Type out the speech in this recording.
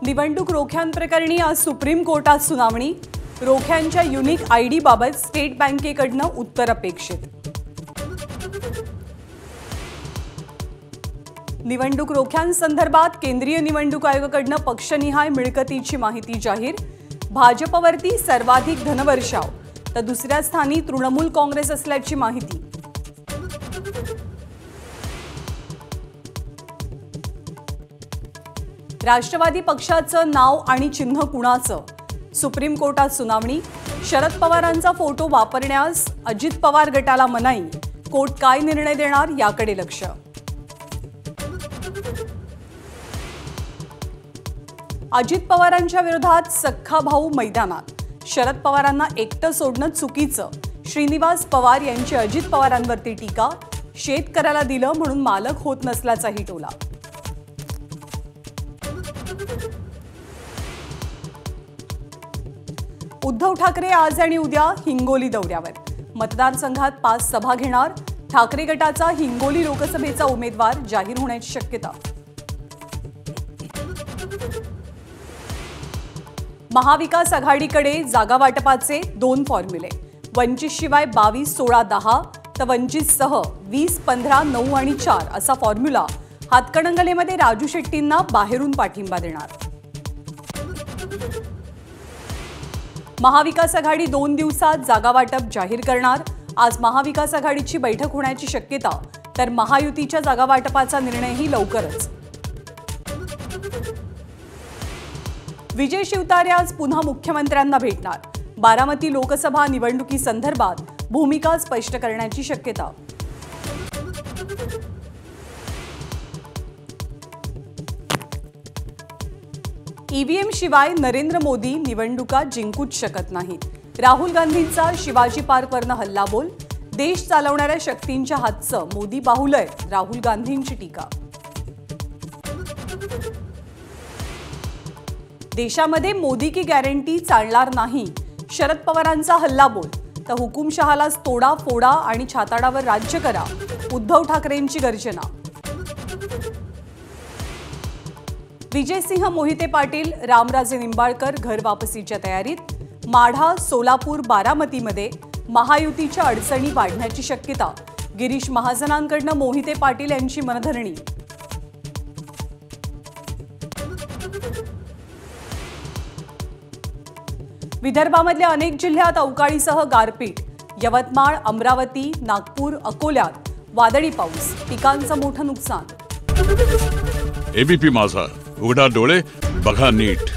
निवडणूक रोख्यांप्रकरणी आज सुप्रीम कोर्टात सुनावणी। रोख्यांच्या युनिक आयडी बाबत स्टेट बँकेकडून उत्तर अपेक्षित। निवडणूक रोख्यांसंदर्भात केंद्रीय निवडणूक आयोगाकडून पक्षनिहाय मिळकतीची माहिती जाहीर। भाजपवरती सर्वाधिक धनवर्षाव तर दुसऱ्या स्थानी तृणमूल काँग्रेस असल्याची माहिती। राष्ट्रवादी पक्षाचं नाव आणि चिन्ह कुणाचं? सुप्रीम कोर्टात सुनावणी। शरद पवारांचा फोटो वापरण्यास अजित पवार गटाला मनाई। कोर्ट काय निर्णय देणार याकडे लक्ष। अजित पवारांच्या विरोधात सख्खा भाऊ मैदानात। शरद पवारांना एकटं सोडणं चुकीचं। श्रीनिवास पवार यांची अजित पवारांवरती टीका। शेतकऱ्याला दिलं म्हणून मालक होत नसल्याचाही टोला। उद्धव ठाकरे आज आणि उद्या हिंगोली दौऱ्यावर। मतदारसंघात 5 सभा घेणार। ठाकरे गटाचा हिंगोली लोकसभेचा उमेदवार जाहीर होण्याची शक्यता। महाविकास आघाडीकडे जागा वाटपाचे 2 फॉर्म्युले। वंचित शिवाय 22, 16, 10 तर वंचितसह 20, 15, 9 आणि 4 असा फॉर्म्युला। हातकणंगलेमध्ये राजू शेट्टींना बाहेरून पाठिंबा देणार। महाविकास आघाडी 2 दिवसात जागा वाटप जाहीर करणार। आज महाविकास आघाडीची बैठक होण्याची शक्यता तर महायुतीच्या जागा वाटपाचा निर्णयही लवकरच। विजय शिवतारे आज पुन्हा मुख्यमंत्र्यांना भेटणार। बारामती लोकसभा निवडणुकीसंदर्भात भूमिका स्पष्ट करण्याची शक्यता। ईव्हीएम शिवाय नरेंद्र मोदी निवडणुका जिंकूच शकत नाहीत। राहुल गांधींचा शिवाजी पार्कवरनं हल्लाबोल। देश चालवणाऱ्या शक्तींच्या हातचं मोदी बाहुलय, राहुल गांधींची टीका। देशामध्ये मोदी की गॅरंटी चालणार नाही। शरद पवारांचा हल्लाबोल तर हुकुमशहालाच तोडा फोडा आणि छाताडावर राज्य करा। उद्धव ठाकरेंची गर्जना। विजयसिंह मोहिते पाटील, रामराजे निंबाळकर घर वापसीच्या तयारीत। माढा, सोलापूर, बारामतीमध्ये महायुतीच्या अडचणी वाढण्याची शक्यता। गिरीश महाजनांकडून मोहिते पाटील यांची मनधरणी। विदर्भामधल्या अनेक जिल्ह्यात अवकाळीसह गारपीट। यवतमाळ, अमरावती, नागपूर, अकोल्यात वादळी पाऊस। पिकांचं मोठं नुकसान। एबीपी माझा, उघडा डोळे बघा नीट।